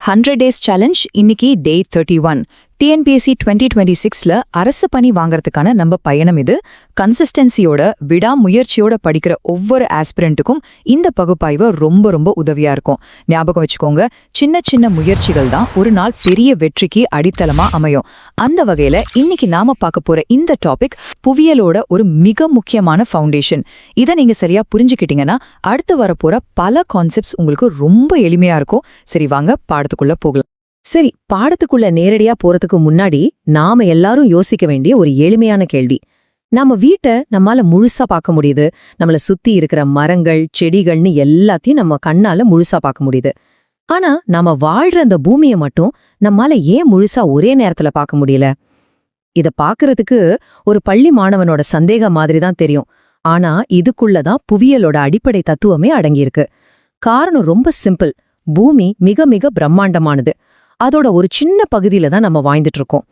100 days challenge இன்னைக்கு டே 31. TNPSC 2026ல அரசு பணி வாங்கறதுக்கான நம்ம பயணம் இது. கன்சிஸ்டன்சியோட விடாமுயற்சியோட படிக்கிற ஒவ்வொரு ஆஸ்பிரண்ட்டுக்கும் இந்த பகுப்பாய்வு ரொம்ப ரொம்ப உதவியா இருக்கும். ஞாபகம் வச்சுக்கோங்க, சின்ன சின்ன முயற்சிகள் தான் ஒரு நாள் பெரிய வெற்றிக்கு அடித்தளமா அமையும். அந்த வகையில இன்னைக்கு நாம பார்க்க போற இந்த டாபிக் புவியியலோட ஒரு மிக முக்கியமான ஃபவுண்டேஷன். இதை நீங்க சரியா புரிஞ்சுக்கிட்டீங்கன்னா அடுத்து வரப்போற பல கான்செப்ட்ஸ் உங்களுக்கு ரொம்ப எளிமையா இருக்கும். சரி, வாங்க பாடத்துக்குள்ள போகலாம். சரி, பாடத்துக்குள்ள நேரடியா போறதுக்கு முன்னாடி நாம எல்லாரும் யோசிக்க வேண்டிய ஒரு எளிமையான கேள்வி. நம்ம வீட்டை நம்மால முழுசா பார்க்க முடியுது. நம்மள சுத்தி இருக்கிற மரங்கள், செடிகள்னு எல்லாத்தையும் நம்ம கண்ணால முழுசா பார்க்க முடியுது. ஆனா நாம வாழ்ற அந்த பூமியை மட்டும் நம்மால ஏன் முழுசா ஒரே நேரத்துல பார்க்க முடியல? இத பாக்குறதுக்கு ஒரு பள்ளி மாணவனோட சந்தேகம் மாதிரி தான் தெரியும். ஆனா இதுக்குள்ளதான் புவியியலோட அடிப்படை தத்துவமே அடங்கியிருக்கு. காரணம் ரொம்ப சிம்பிள். பூமி மிக மிக பிரம்மாண்டமானது. அதோட ஒரு சின்ன பகுதியில தான் நம்ம வாழ்ந்துட்டு இருக்கோம்.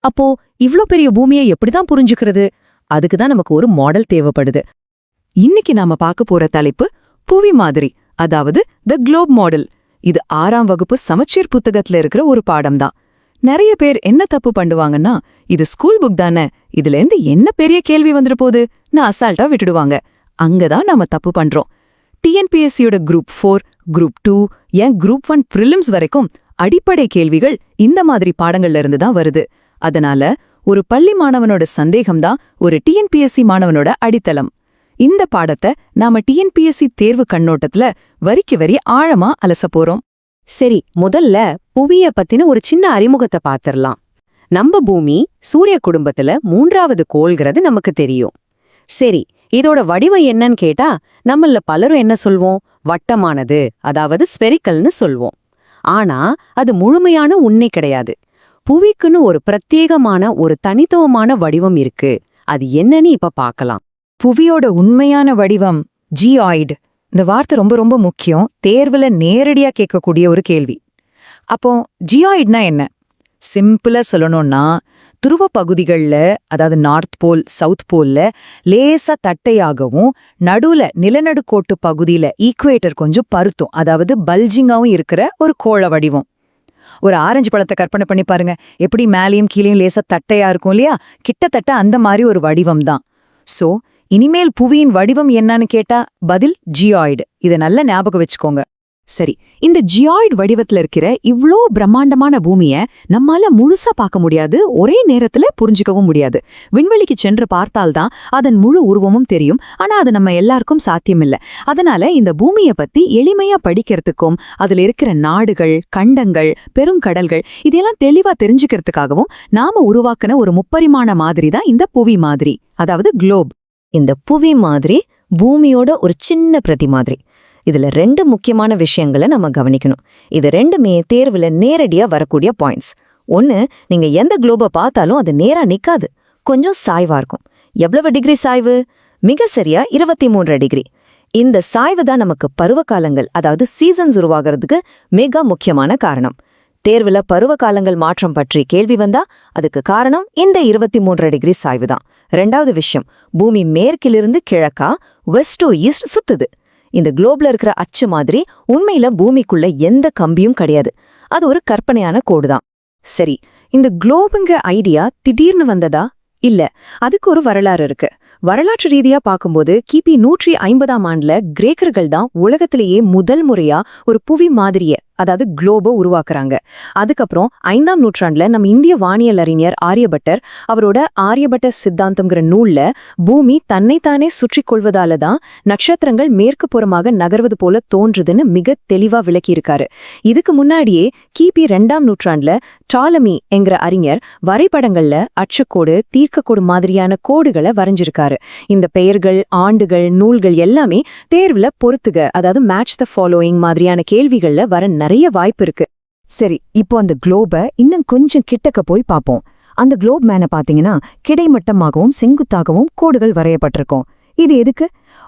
அப்போ இவ்ளோ பெரிய பூமியை எப்படிதான் புரிஞ்சுக்கிறது? அதுக்குதான் நமக்கு ஒரு மாடல் தேவைப்படுது. இன்னைக்கு நாம பார்க்க போற தலைப்பு புவி மாதிரி, அதாவது த குளோப் மாடல். இது 6ஆம் வகுப்பு சமச்சீர் புத்தகத்துல இருக்கிற ஒரு பாடம் தான். நிறைய பேர் என்ன தப்பு பண்ணுவாங்கன்னா, இது ஸ்கூல் புக் தானே, இதுல இருந்து என்ன பெரிய கேள்வி வந்துட போகுது நான் அசால்ட்டா விட்டுடுவாங்க. அங்கதான் நாம தப்பு பண்றோம். டிஎன்பிஎஸ்சியோட குரூப் 4, குரூப் 2, ஏன் குரூப் 1 பிரிலிம்ஸ் வரைக்கும் அடிப்படை கேள்விகள் இந்த மாதிரி பாடங்கள்ல இருந்து தான் வருது. அதனால ஒரு பள்ளி மாணவனோட சந்தேகம்தான் ஒரு டிஎன்பிஎஸ்சி மாணவனோட அடித்தளம். இந்த பாடத்தை நாம டிஎன்பிஎஸ்சி தேர்வு கண்ணோட்டத்துல வரிக்கு வரி ஆழமா அலச போறோம். சரி, முதல்ல புவிய பத்தின ஒரு சின்ன அறிமுகத்தை பாத்திரலாம். நம்ம பூமி சூரிய குடும்பத்துல 3ஆவது கோள்கிறது நமக்கு தெரியும். சரி, இதோட வடிவம் என்னன்னு கேட்டா நம்மள பலரும் என்ன சொல்வோம்? வட்டமானது, அதாவது ஸ்பெரிக்கல்னு சொல்வோம். ஆனா அது முழுமையான உண்மை கிடையாது. புவிக்குன்னு ஒரு பிரத்யேகமான ஒரு தனித்துவமான வடிவம் இருக்கு. அது என்னன்னு இப்ப பார்க்கலாம். புவியோட உண்மையான வடிவம் ஜியாய்டு. இந்த வார்த்தை ரொம்ப ரொம்ப முக்கியம். தேர்வுல நேரடியா கேட்கக்கூடிய ஒரு கேள்வி. அப்போ ஜியாய்டுனா என்ன? சிம்பிளா சொல்லணும்னா, துருவ பகுதிகள்ல, அதாவது நார்த் போல் சவுத் போல்ல லேசா தட்டையாகவும் நடுவுல நிலநடுக்கோட்டு பகுதியில ஈக்குவேட்டர் கொஞ்சம் பருத்தும், அதாவது பல்ஜிங்காவும் இருக்கிற ஒரு கோள வடிவம். ஒரு ஆரஞ்சு பழத்தை கற்பனை பண்ணி பாருங்க, எப்படி மேலேயும் கீழேயும் லேசா தட்டையா இருக்கும் இல்லையா? கிட்டத்தட்ட அந்த மாதிரி ஒரு வடிவம் தான். சோ இனிமேல் புவியின் வடிவம் என்னன்னு கேட்டா பதில் ஜியாய்டு. இதை நல்லா ஞாபகம் வச்சுக்கோங்க. சரி, இந்த ஜியாய்டு வடிவத்துல இருக்கிற இவ்ளோ பிரம்மாண்டமான பூமிய நம்மால முழுசா பார்க்க முடியாது, ஒரே நேரத்துல புரிஞ்சுக்கவும் முடியாது. விண்வெளிக்கு சென்று பார்த்தால்தான் அதன் முழு உருவமும் தெரியும். ஆனா அது நம்ம எல்லாருக்கும் சாத்தியமில்ல. அதனால இந்த பூமியை பத்தி எளிமையா படிக்கிறதுக்கும், அதுல இருக்கிற நாடுகள், கண்டங்கள், பெருங்கடல்கள் இதெல்லாம் தெளிவா தெரிஞ்சுக்கிறதுக்காகவும் நாம உருவாக்குன ஒரு முப்பரிமாண மாதிரி தான் இந்த புவி மாதிரி, அதாவது குளோப். இந்த புவி மாதிரி பூமியோட ஒரு சின்ன பிரதி மாதிரி. இதுல 2 முக்கியமான விஷயங்களை நம்ம கவனிக்கணும். இது ரெண்டுமே தேர்வுல நேரடியா வரக்கூடிய பாயிண்ட்ஸ். ஒன்னு, நீங்க எந்த குளோபை பார்த்தாலும் அது நேரா நிக்காது, கொஞ்சம் சாய்வா இருக்கும். எவ்வளவு டிகிரி சாய்வு? மிக சரியா 23 டிகிரி. இந்த சாய்வு தான் நமக்கு பருவகாலங்கள், அதாவது சீசன்ஸ் உருவாகிறதுக்கு மிக முக்கியமான காரணம். தேர்வுல பருவகாலங்கள் மாற்றம் பற்றி கேள்வி வந்தா அதுக்கு காரணம் இந்த 23 டிகிரி சாய்வு தான். 2வது விஷயம், பூமி மேற்கிலிருந்து கிழக்கா, வெஸ்ட் டு ஈஸ்ட் சுத்துது. இந்த குளோப்ல இருக்கிற அச்சு மாதிரி உண்மையில பூமிக்குள்ள எந்த கம்பியும் கிடையாது. அது ஒரு கற்பனையான கோடுதான். சரி, இந்த குளோபுங்கிற ஐடியா திடீர்னு வந்ததா? இல்ல, அதுக்கு ஒரு வரலாறு இருக்கு. வரலாற்று ரீதியா பார்க்கும்போது கிபி 150ஆம் ஆண்டுல கிரேக்கர்கள் தான் உலகத்திலேயே முதல் முறையா ஒரு புவி மாதிரிய, அதாவது குளோபை உருவாக்குறாங்க. அதுக்கப்புறம் 5ஆம் நூற்றாண்டுல நம்ம இந்திய வானியல் அறிஞர் ஆரியபட்டர் அவரோட ஆரியபட்ட சித்தாந்தம்ங்கிற நூல்ல பூமி தன்னைத்தானே சுற்றி கொள்வதால தான் நட்சத்திரங்கள் மேற்கு புறமாக நகர்வது போல தோன்றுதுன்னு மிக தெளிவா விளக்கியிருக்காரு. இதுக்கு முன்னாடியே கிபி 2ஆம் நூற்றாண்டுல டாலமி என்கிற அறிஞர் வரைபடங்கள்ல அச்சுக்கோடு, தீர்க்கக்கோடு மாதிரியான கோடுகளை வரைஞ்சிருக்காரு. இந்த பெயர்கள், ஆண்டுகள், நூல்கள் எல்லாமே தேர்வுல பொறுத்துக, அதாவது மேட்ச் த ஃபாலோயிங் மாதிரியான கேள்விகள்ல வர நிறைய வாய்ப்பு இருக்கு. சரி, இப்போ அந்த குளோபை இன்னும் கொஞ்சம் கிட்டக்க போய் பார்ப்போம். அந்த குளோப் மேன பாத்தீங்கன்னா கிடைமட்டமாகவும் செங்குத்தாகவும் கோடுகள் வரையப்பட்டிருக்கும். இது எதுக்கு?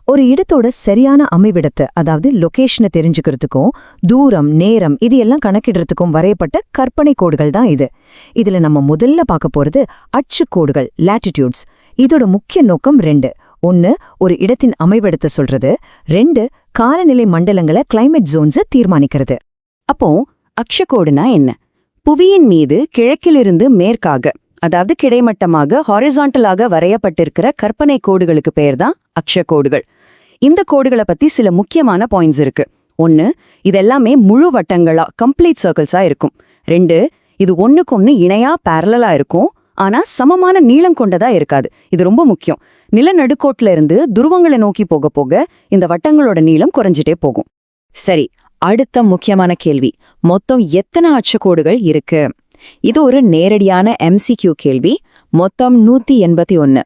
ஒரு இடத்தோட சரியான அமைவிடத்தை, அதாவது லொகேஷனை தெரிஞ்சுக்கிறதுக்கும் தூரம், நேரம் இது எல்லாம் கணக்கிடுறதுக்கும் வரையப்பட்ட கற்பனை கோடுகள் தான் இது. இதுல நம்ம முதல்ல பார்க்க போறது அச்சுக்கோடுகள், லாட்டிடியூட்ஸ். இதோட முக்கிய நோக்கம் 2. 1, ஒரு இடத்தின் அமைவிடத்தை சொல்றது. 2, காலநிலை மண்டலங்களை, கிளைமேட் ஜோன்ஸை தீர்மானிக்கிறது. அப்போ அக்ஷகோடுனா என்ன? புவியின் மீது கிழக்கிலிருந்து மேற்காக, அதாவது கிடைமட்டமாக ஹாரிசான்டலாக வரையப்பட்டிருக்கிற கற்பனை கோடுகளுக்கு பெயர்தான் அக்ஷகோடுகள். இந்த கோடுகளை பத்தி சில முக்கியமான பாயிண்ட்ஸ் இருக்கு. 1, இதெல்லாமே முழு வட்டங்களா, கம்ப்ளீட் சர்க்கிள்ஸா இருக்கும். 2, இது ஒண்ணுக்கொன்னு இணையா பேரலா இருக்கும், ஆனா சமமான நீளம் கொண்டதா இருக்காது. இது ரொம்ப முக்கியம். நிலநடுக்கோட்டுல இருந்து துருவங்களை நோக்கி போக போக இந்த வட்டங்களோட நீளம் குறைஞ்சிட்டே போகும். சரி, அடுத்த முக்கியமான கேள்வி, மொத்தம் எத்தனை அச்சக்கோடுகள் இருக்கு? இது ஒரு நேரடியான MCQ கேள்வி. மொத்தம் 181.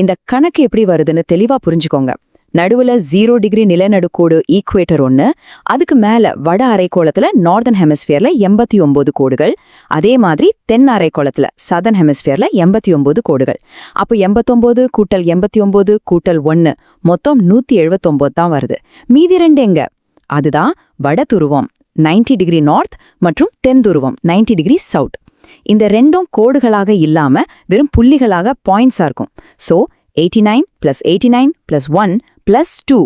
இந்த கணக்கு எப்படி வருதுன்னு தெளிவா புரிஞ்சுக்கோங்க. நடுவுல 0 டிகிரி நிலநடுக்கோடு ஈக்குவேட்டர் 1, அதுக்கு மேல வட அரைக்கோளத்துல நார்தர்ன் ஹெமிஸ்பியர்ல 89 கோடுகள், அதே மாதிரி தென் அரைக்கோளத்துல சதர்ன் ஹெமிஸ்பியர்ல 89 கோடுகள். அப்போ 89 கூட்டல் 89 கூட்டல் 1 மொத்தம் 179 தான் வருது. மீதி 2 எங்க? அதுதான் வட துருவம் 90 டிகிரி நார்த் மற்றும் தென் துருவம் 90 டிகிரி சவுத். இந்த ரெண்டும் கோடுகளாக இல்லாம வெறும் புள்ளிகளாக பாயிண்ட்ஸா இருக்கும். சோ 89 + 89 + 1 + 2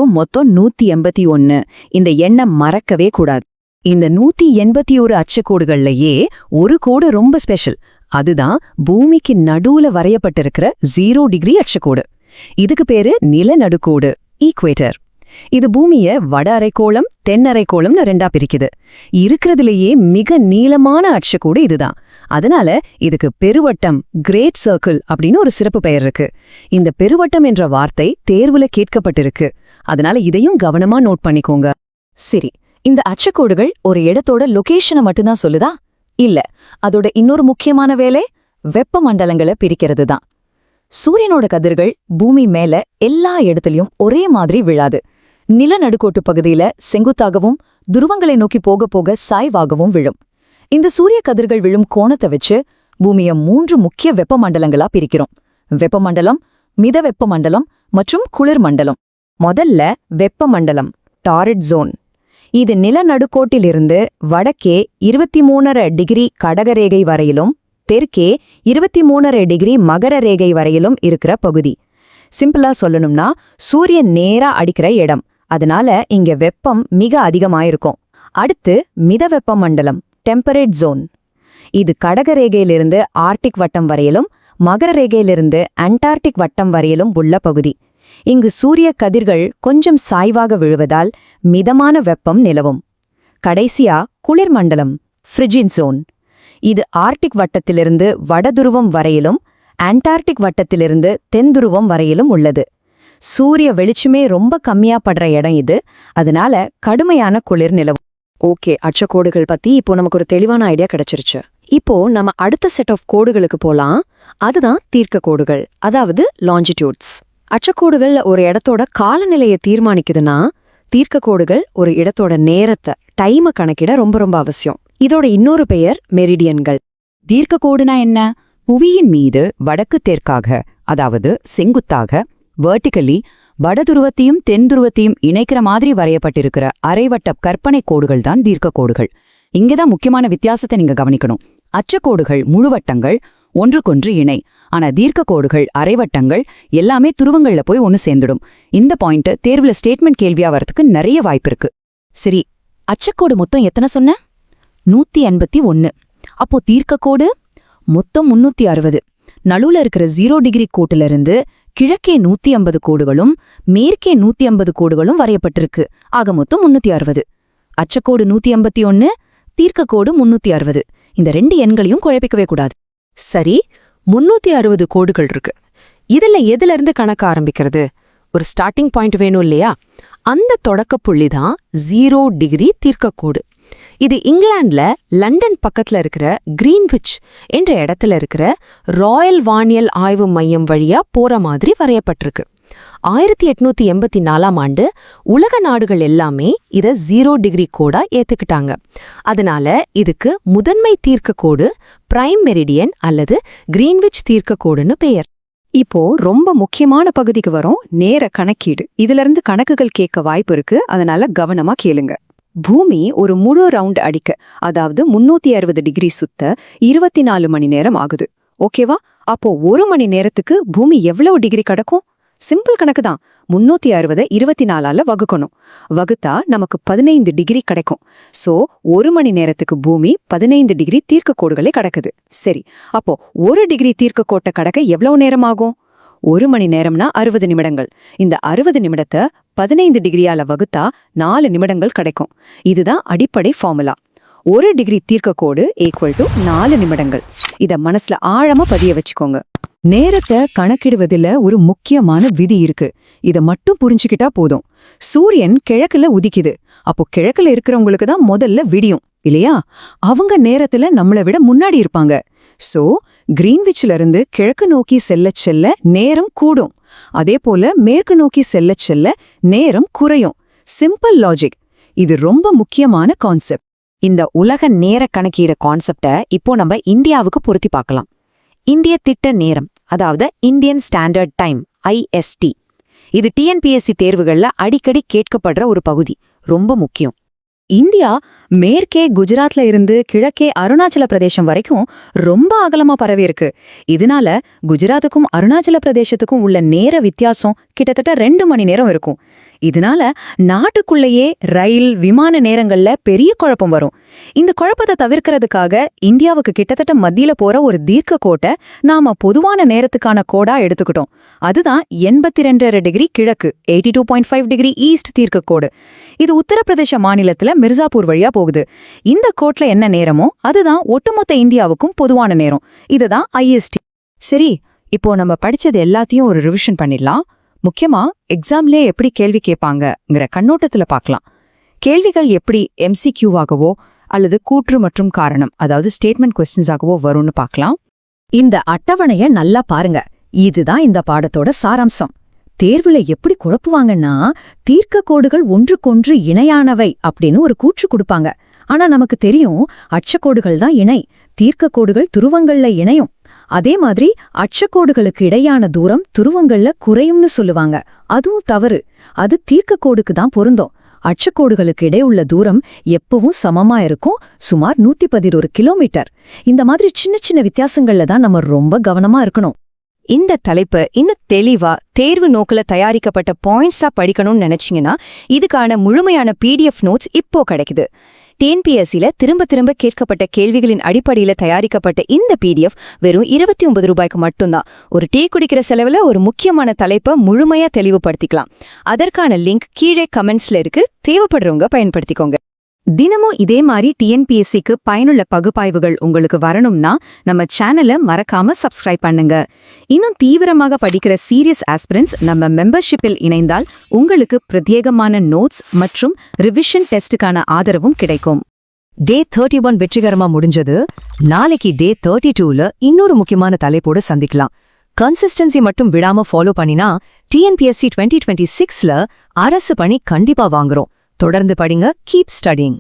= மொத்தம் 181. இந்த எண்ணம் மறக்கவே கூடாது. இந்த 181 அச்சக்கோடுகள்லயே ஒரு கோடு ரொம்ப ஸ்பெஷல். அதுதான் பூமிக்கு நடுவுல வரையப்பட்டிருக்கிற 0 டிகிரி அச்சக்கோடு. இதுக்கு பேரு நிலநடுக்கோடு, ஈக்குவேட்டர். இது பூமிய வட அரைக்கோளம் தென் அரைக்கோளம்னு 2ஆ பிரிக்குது. இருக்கிறதுலேயே மிக நீளமான அச்சக்கோடு இதுதான். அதனால இதுக்கு பெருவட்டம், கிரேட் சர்க்கிள் அப்படின்னு ஒரு சிறப்பு பெயர் இருக்கு. இந்த பெருவட்டம் என்ற வார்த்தை தேர்வுல கேட்கப்பட்டிருக்கு. அதனால இதையும் கவனமா நோட் பண்ணிக்கோங்க. சரி, இந்த அச்சக்கோடுகள் ஒரு இடத்தோட லொகேஷனை மட்டும்தான் சொல்லுதா? இல்ல, அதோட இன்னொரு முக்கியமான வேலை வெப்பமண்டலங்களை பிரிக்கிறது தான். சூரியனோட கதிர்கள் பூமி மேல எல்லா இடத்துலயும் ஒரே மாதிரி விழாது. நிலநடுக்கோட்டு பகுதியில செங்குத்தாகவும் துருவங்களை நோக்கி போக போக சாய்வாகவும் விழும். இந்த சூரிய கதிர்கள் விழும் கோணத்தை வச்சு பூமிய 3 முக்கிய வெப்பமண்டலங்களா பிரிக்கிறோம். வெப்பமண்டலம், மித வெப்பமண்டலம் மற்றும் குளிர் மண்டலம். முதல்ல வெப்பமண்டலம், டாரிட் ஜோன். இது நிலநடுக்கோட்டிலிருந்து வடக்கே 23.5 டிகிரி கடகரேகை வரையிலும் தெற்கே 23.5 டிகிரி மகர ரேகை வரையிலும் இருக்கிற பகுதி. சிம்பிளா சொல்லணும்னா சூரியன் நேரா அடிக்கிற இடம். அதனால இங்க வெப்பம் மிக அதிகமாயிருக்கும். அடுத்து மித வெப்பமண்டலம், டெம்பரேட் ஜோன். இது கடகரேகையிலிருந்து ஆர்டிக் வட்டம் வரையிலும் மகர ரேகையிலிருந்து அண்டார்டிக் வட்டம் வரையிலும் உள்ள பகுதி. இங்கு சூரிய கதிர்கள் கொஞ்சம் சாய்வாக விழுவதால் மிதமான வெப்பம் நிலவும். கடைசியா குளிர் மண்டலம், ஃப்ரிஜிட் ஜோன். இது ஆர்டிக் வட்டத்திலிருந்து வடதுருவம் வரையிலும் அண்டார்டிக் வட்டத்திலிருந்து தென்துருவம் வரையிலும் உள்ளது. சூரிய வெளிச்சமே ரொம்ப கம்மியா படுற இடம் இது. அதனால கடுமையான குளிர் நிலவும். ஓகே, அச்சக்கோடுகள் பத்தி இப்போ நமக்கு ஒரு தெளிவான ஐடியா கிடைச்சிருச்சு. இப்போ நம்ம அடுத்த செட் ஆஃப் கோடுகளுக்கு போலாம். அதுதான் தீர்க்க கோடுகள், அதாவது லாஞ்சிடியூட்ஸ். அச்சக்கோடுகள் ஒரு இடத்தோட காலநிலையை தீர்மானிக்குதுன்னா, தீர்க்க கோடுகள் ஒரு இடத்தோட நேரத்தை, டைமை கணக்கிட ரொம்ப ரொம்ப அவசியம். இதோட இன்னொரு பெயர் மெரிடியன்கள். தீர்க்க கோடுனா என்ன? புவியின் மீது வடக்கு தெற்காக, அதாவது செங்குத்தாக, வெர்டிகலி வடதுருவத்தையும் தென்துருவத்தையும் இணைக்கிற மாதிரி வரையப்பட்டிருக்கிற அரைவட்ட கற்பனை கோடுகள் தான் தீர்க்க கோடுகள். இங்கதான் முக்கியமான வித்தியாசத்தை நீங்க கவனிக்கணும். அச்சக்கோடுகள் முழுவட்டங்கள், ஒன்றுக்கொன்று இணை. ஆனா தீர்க்க கோடுகள், அரைவட்டங்கள் எல்லாமே துருவங்கள்ல போய் ஒன்னு சேர்ந்துடும். இந்த பாயிண்ட் தேர்வுல ஸ்டேட்மெண்ட் கேள்வியா வரதுக்கு நிறைய வாய்ப்பு இருக்கு. சரி, அச்சக்கோடு மொத்தம் எத்தனை சொன்ன? 181. அப்போ தீர்க்கக்கோடு மொத்தம் 360. நடுவுல இருக்கிற 0 டிகிரி கோட்டுல இருந்து கிழக்கே 150 கோடுகளும் மேற்கே 150 கோடுகளும் வரையப்பட்டிருக்கு. ஆக மொத்தம் 360. அச்சக்கோடு 181, தீர்க்கக்கோடு 360. இந்த 2 எண்களையும் குழப்பிக்கவே கூடாது. சரி, 360 கோடுகள் இருக்கு. இதுல எதுல இருந்து கணக்க ஆரம்பிக்கிறது? ஒரு ஸ்டார்டிங் பாயிண்ட் வேணும் இல்லையா? அந்த தொடக்க புள்ளி தான் 0 டிகிரி தீர்க்கக்கோடு. இது இங்கிலாந்துல லண்டன் பக்கத்துல இருக்கிற கிரீன்விச் என்ற இடத்துல இருக்கிற ராயல் வானியல் ஆய்வு மையம் வழியா போற மாதிரி வரையப்பட்டிருக்கு. 1884ஆம் ஆண்டு உலக நாடுகள் எல்லாமே இத 0 டிகிரி கோடா ஏத்துக்கிட்டாங்க. அதனால இதுக்கு முதன்மை தீர்க்கக்கோடு, பிரைம் மெரிடியன் அல்லது கிரீன்விச் தீர்க்கக்கோடுன்னு பெயர். இப்போ ரொம்ப முக்கியமான பகுதிக்கு வரோம், நேர கணக்கீடு. இதுல இருந்து கணக்குகள் கேட்க வாய்ப்பு இருக்கு, அதனால கவனமா கேளுங்க. பூமி ஒரு முழு ரவுண்ட் அடிக்க, அதாவது 360 டிகிரி சுத்த 24 மணி நேரம் ஆகுது. ஓகேவா? அப்போ 1 மணி நேரத்துக்கு பூமி எவ்வளவு டிகிரி கடக்கும்? சிம்பிள் கணக்கு தான். 360 24ஆல வகுக்கணும். வகுத்தா நமக்கு 15 டிகிரி கிடைக்கும். சோ 1 மணி நேரத்துக்கு பூமி 15 டிகிரி தீர்க்க கோடுகளே கடக்குது. சரி, அப்போ 1 டிகிரி தீர்க்க கோட்டை கடக்க எவ்வளவு நேரம் ஆகும்? 1 மணி நேரம்னா 60 நிமிடங்கள். இந்த 60 நிமிடத்தை 15 டிகிரியால வகுத்தா 4 நிமிடங்கள் கிடைக்கும். இதுதான் அடிப்படை ஃபார்முலா. 1 டிகிரி தீர்க்க கோடு ஈக்குவல் டு 4 நிமிடங்கள். இத மனசுல ஆழமா பதிய வச்சுக்கோங்க. நேரத்தை கணக்கிடுவதில் ஒரு முக்கியமான விதி இருக்கு. இத மட்டும் புரிஞ்சுக்கிட்டா போதும். சூரியன் கிழக்குல உதிக்குது. அப்போ கிழக்குல இருக்கிறவங்களுக்கு தான் முதல்ல விடியும் இல்லையா? அவங்க நேரத்துல நம்மளை விட முன்னாடி இருப்பாங்க. சோ கிரீன்விச்ல இருந்து கிழக்கு நோக்கி செல்ல செல்ல நேரம் கூடும். அதே போல மேற்கு நோக்கி செல்ல செல்ல நேரம் குறையும். Simple logic. இது ரொம்ப முக்கியமான கான்செப்ட். இந்த உலக நேர கணக்கீடு கான்செப்டை இப்போ நம்ம இந்தியாவுக்கு பொருத்தி பார்க்கலாம். இந்திய திட்ட நேரம், அதாவது இந்தியன் ஸ்டாண்டர்ட் டைம், IST. இது TNPSC தேர்வுகள்ல அடிக்கடி கேட்கப்படுற ஒரு பகுதி. ரொம்ப முக்கியம். இந்தியா மேற்கே குஜராத்ல இருந்து கிழக்கே அருணாச்சல பிரதேசம் வரைக்கும் ரொம்ப அகலமா பரவி இருக்கு. இதனால குஜராத்துக்கும் அருணாச்சல பிரதேசத்துக்கும் உள்ள நேர வித்தியாசம் கிட்டத்தட்ட 2 மணி நேரம் இருக்கும். இதனால நாட்டுக்குள்ளேயே ரயில், விமான நேரங்கள்ல பெரிய குழப்பம் வரும். இந்த குழப்பத்தை தவிர்க்கிறதுக்காக இந்தியாவுக்கு கிட்டத்தட்ட மத்தியில போற ஒரு தீர்க்க கோட்டை நாம பொதுவான நேரத்துக்கான கோடா எடுத்துக்கிட்டோம். அதுதான் 82.5 டிகிரி கிழக்கு, 82.5 டிகிரி ஈஸ்ட் தீர்க்க கோடு. இது உத்தரப்பிரதேச மாநிலத்துல மிர்சாப்பூர் வழியா போகுது. இந்த கோட்ல என்ன நேரமோ அதுதான் ஒட்டுமொத்த இந்தியாவுக்கும் பொதுவான நேரம். இதுதான் IST. சரி, இப்போ நம்ம படிச்சது எல்லாத்தையும் ஒரு ரிவிஷன் பண்ணிடலாம். முக்கியமா எக்ஸாம்லே எப்படி கேள்வி கேட்பாங்கங்கிற கண்ணோட்டத்துல பார்க்கலாம். கேள்விகள் எப்படி MCQவாகவோ அல்லது கூற்று மற்றும் காரணம், அதாவது ஸ்டேட்மெண்ட் கொஸ்டின்ஸாகவோ வரும்னு பார்க்கலாம். இந்த அட்டவணைய நல்லா பாருங்க. இதுதான் இந்த பாடத்தோட சாராம்சம். தேர்வுல எப்படி குழப்புவாங்கன்னா, தீர்க்க கோடுகள் ஒன்றுக்கொன்று இணையானவை அப்படின்னு ஒரு கூற்று கொடுப்பாங்க. ஆனா நமக்கு தெரியும், அட்சக்கோடுகள் தான் இணை, தீர்க்க கோடுகள் துருவங்கள்ல இணையும். அதே மாதிரி அட்சக்கோடுகளுக்கு இடையான தூரம் துருவங்கள்ல குறையும்னு சொல்லுவாங்க. அதுவும் தவறு. அது தீர்க்க கோடுக்கு தான் பொருந்தும். அட்சக்கோடுகளுக்கு இடை உள்ள தூரம் எப்பவும் சமமா இருக்கும், சுமார் 111 கிலோமீட்டர். இந்த மாதிரி சின்ன சின்ன வித்தியாசங்கள்ல தான் நம்ம ரொம்ப கவனமா இருக்கணும். இந்த தலைப்பு இன்னும் தெளிவா தேர்வு நோக்குல தயாரிக்கப்பட்ட பாயிண்ட்ஸா படிக்கணும்னு நினைச்சீங்கன்னா இதுக்கான முழுமையான PDF நோட்ஸ் இப்போ கிடைக்குது. TNPSCல திரும்ப திரும்ப கேட்கப்பட்ட கேள்விகளின் அடிப்படையில தயாரிக்கப்பட்ட இந்த PDF வெறும் 29 ரூபாய்க்கு மட்டும்தான். ஒரு டீ குடிக்கிற செலவுல ஒரு முக்கியமான தலைப்பை முழுமையா தெளிவுபடுத்திக்கலாம். அதற்கான லிங்க் கீழே கமெண்ட்ஸ்ல இருக்கு. தேவைப்படுறவங்க பயன்படுத்திக்கோங்க. தினமும் இதே மாதிரி TNPSCக்கு பயனுள்ள பகுப்பாய்வுகள் உங்களுக்கு வரணும்னா நம்ம சேனலை மறக்காம சப்ஸ்கிரைப் பண்ணுங்க. இன்னும் தீவிரமாக படிக்கிற சீரியஸ் ஆஸ்பிரன்ட்ஸ் நம்ம மெம்பர்ஷிப்பில் இணைந்தால் உங்களுக்கு பிரத்யேகமான நோட்ஸ் மற்றும் ரிவிஷன் டெஸ்டுக்கான ஆதரவும் கிடைக்கும். Day 31 வெற்றிகரமா முடிஞ்சது. நாளைக்கு Day 32ல இன்னொரு முக்கியமான தலைப்போட சந்திக்கலாம். கன்சிஸ்டன்சி மட்டும் விடாம ஃபாலோ பண்ணினா TNPSC 2026ல அரசு பணி கண்டிப்பா வாங்குறோம். தொடர்ந்து படிங்க. Keep studying.